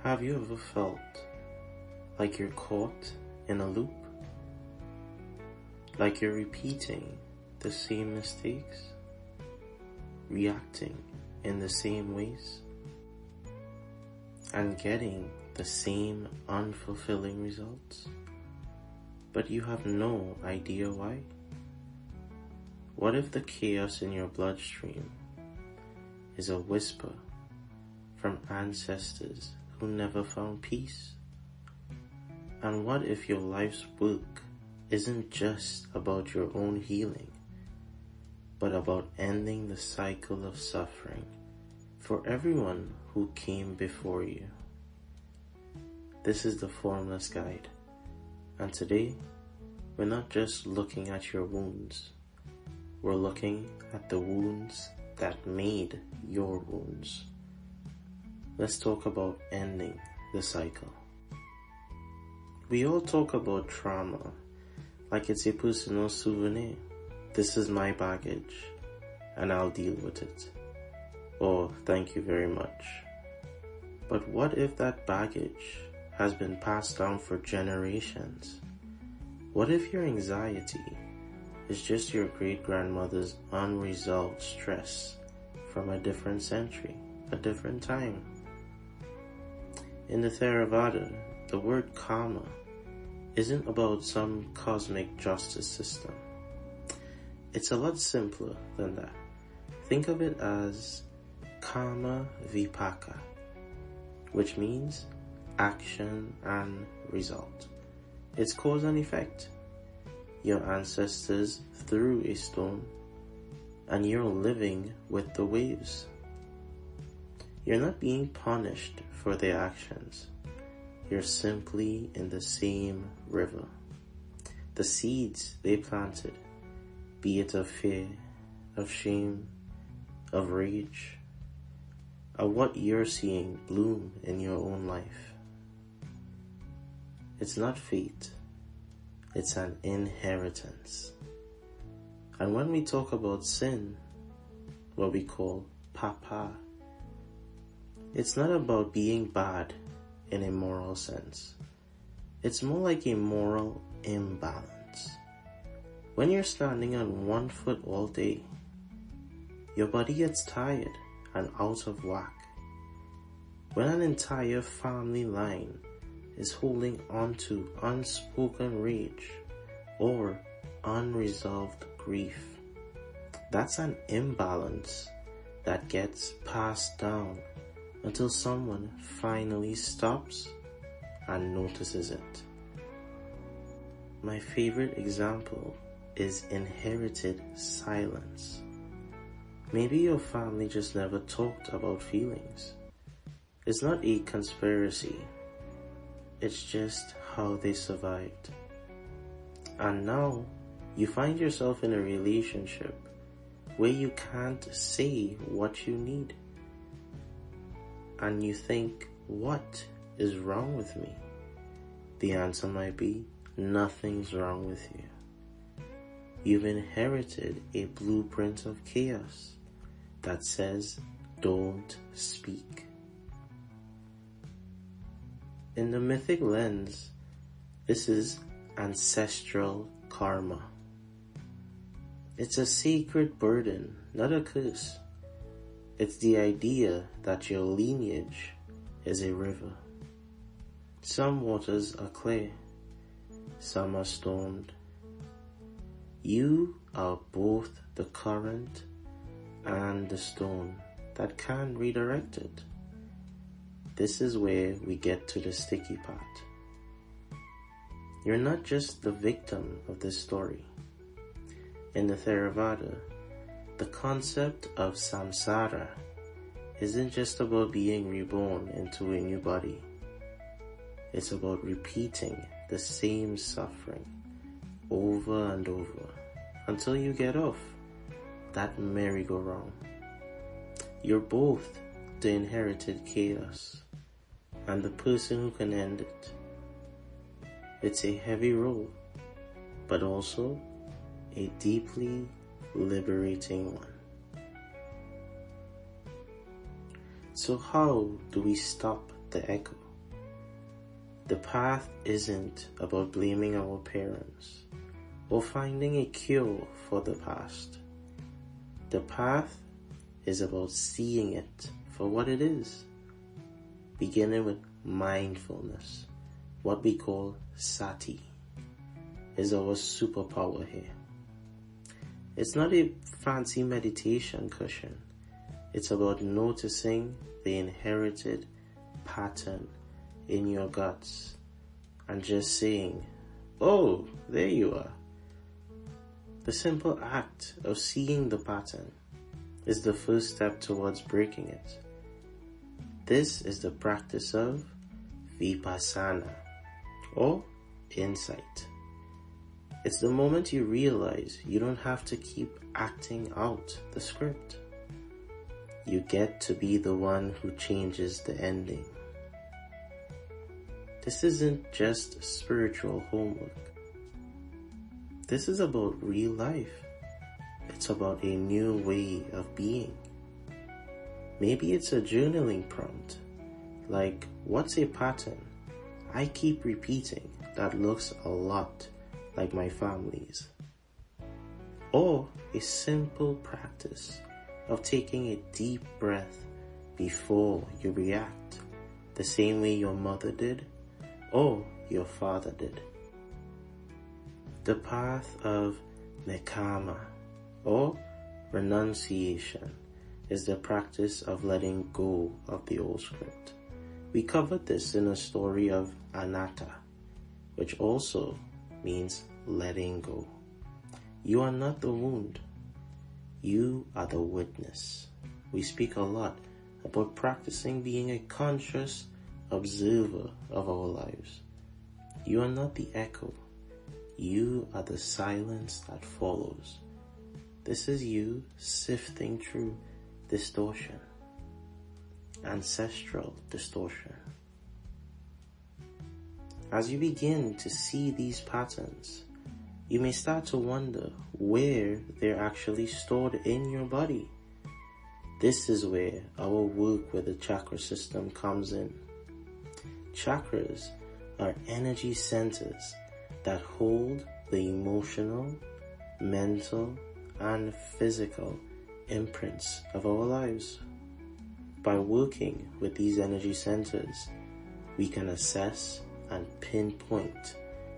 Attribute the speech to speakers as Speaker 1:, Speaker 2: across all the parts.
Speaker 1: Have you ever felt like you're caught in a loop? Like you're repeating the same mistakes? Reacting in the same ways? And getting the same unfulfilling results? But you have no idea why? What if the chaos in your bloodstream is a whisper from ancestors who never found peace? And what if your life's work isn't just about your own healing, but about ending the cycle of suffering for everyone who came before you? This is the Formless Guide, and today we're not just looking at your wounds, we're looking at the wounds that made your wounds. Let's talk about ending the cycle. We all talk about trauma like it's a personal souvenir. This is my baggage and I'll deal with it. Or thank you very much. But what if that baggage has been passed down for generations? What if your anxiety is just your great-grandmother's unresolved stress from a different century, a different time? In the Theravada, the word karma isn't about some cosmic justice system. It's a lot simpler than that. Think of it as Kamma-vipaka, which means action and result. It's cause and effect. Your ancestors threw a stone and you're living with the waves. You're not being punished for their actions. You're simply in the same river. The seeds they planted, be it of fear, of shame, of rage, are what you're seeing bloom in your own life. It's not fate, it's an inheritance. And when we talk about sin, what we call papa, it's not about being bad in a moral sense. It's more like a moral imbalance. When you're standing on one foot all day, your body gets tired and out of whack. When an entire family line is holding on to unspoken rage or unresolved grief, that's an imbalance that gets passed down until someone finally stops and notices it. My favorite example is inherited silence. Maybe your family just never talked about feelings. It's not a conspiracy. It's just how they survived. And now you find yourself in a relationship where you can't say what you need. And you think, what is wrong with me? The answer might be, nothing's wrong with you. You've inherited a blueprint of chaos that says, don't speak. In the mythic lens, this is ancestral karma. It's a sacred burden, not a curse. It's the idea that your lineage is a river. Some waters are clear, some are stormed. You are both the current and the stone that can redirect it. This is where we get to the sticky part. You're not just the victim of this story. In the Theravada, the concept of samsara isn't just about being reborn into a new body. It's about repeating the same suffering over and over until you get off that merry-go-round. You're both the inherited chaos and the person who can end it. It's a heavy role, but also a deeply liberating one. So how do we stop the echo? The path isn't about blaming our parents or finding a cure for the past. The path is about seeing it for what it is, beginning with mindfulness. What we call sati is our superpower here. It's not a fancy meditation cushion. It's about noticing the inherited pattern in your guts and just saying, oh, there you are. The simple act of seeing the pattern is the first step towards breaking it. This is the practice of vipassana, or insight. It's the moment you realize you don't have to keep acting out the script. You get to be the one who changes the ending. This isn't just spiritual homework. This is about real life. It's about a new way of being. Maybe it's a journaling prompt, like, what's a pattern I keep repeating that looks a lot like my family's? Or a simple practice of taking a deep breath before you react, the same way your mother did or your father did. The path of Kamma, or renunciation, is the practice of letting go of the old script. We covered this in a story of anatta, which also means letting go. You are not the wound. You are the witness. We speak a lot about practicing being a conscious observer of our lives. You are not the echo. You are the silence that follows. This is you sifting through distortion, ancestral distortion. As you begin to see these patterns, you may start to wonder where they're actually stored in your body. This is where our work with the chakra system comes in. Chakras are energy centers that hold the emotional, mental, and physical imprints of our lives. By working with these energy centers, we can assess and pinpoint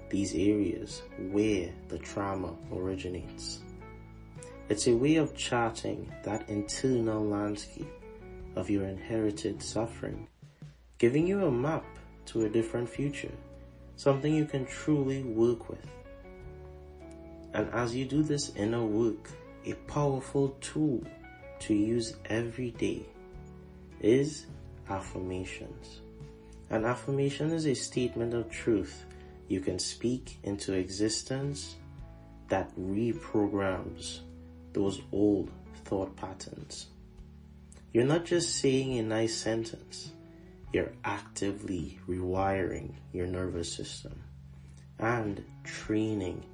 Speaker 1: these areas where the trauma originates. It's a way of charting that internal landscape of your inherited suffering, giving you a map to a different future, something you can truly work with. And as you do this inner work, a powerful tool to use every day is affirmations. An affirmation is a statement of truth you can speak into existence that reprograms those old thought patterns. You're not just saying a nice sentence, you're actively rewiring your nervous system and training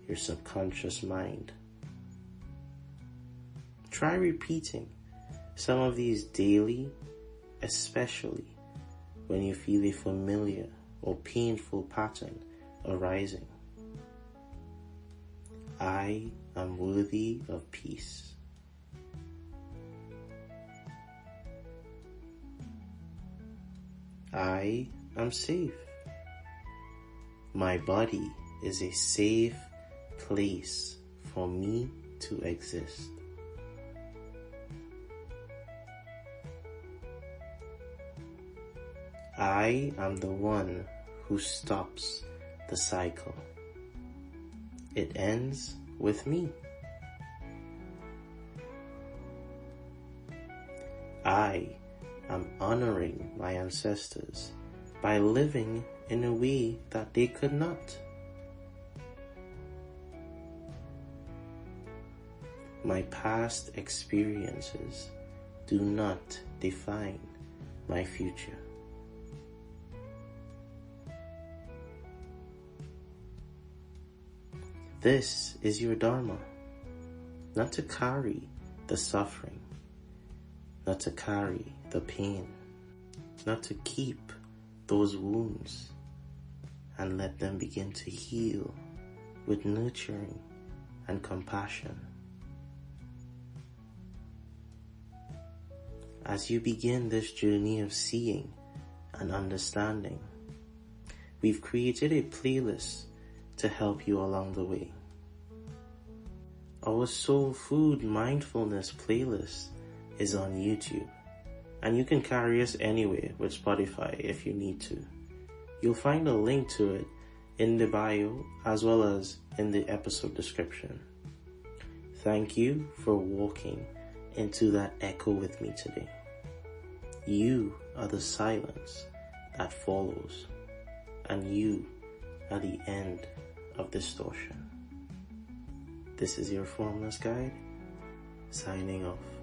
Speaker 1: your subconscious mind. Try repeating some of these daily, especially when you feel a familiar or painful pattern arising. I am worthy of peace. I am safe. My body is a safe place for me to exist. I am the one who stops the cycle. It ends with me. I am honoring my ancestors by living in a way that they could not. My past experiences do not define my future. This is your dharma, not to carry the suffering, not to carry the pain, not to keep those wounds, and let them begin to heal with nurturing and compassion. As you begin this journey of seeing and understanding, we've created a playlist to help you along the way. Our Soul Food Mindfulness playlist is on YouTube, and you can carry us anywhere with Spotify if you need to. You'll find a link to it in the bio as well as in the episode description. Thank you for walking into that echo with me today. You are the silence that follows, and you are the end of distortion. This is your Formless Guide, signing off.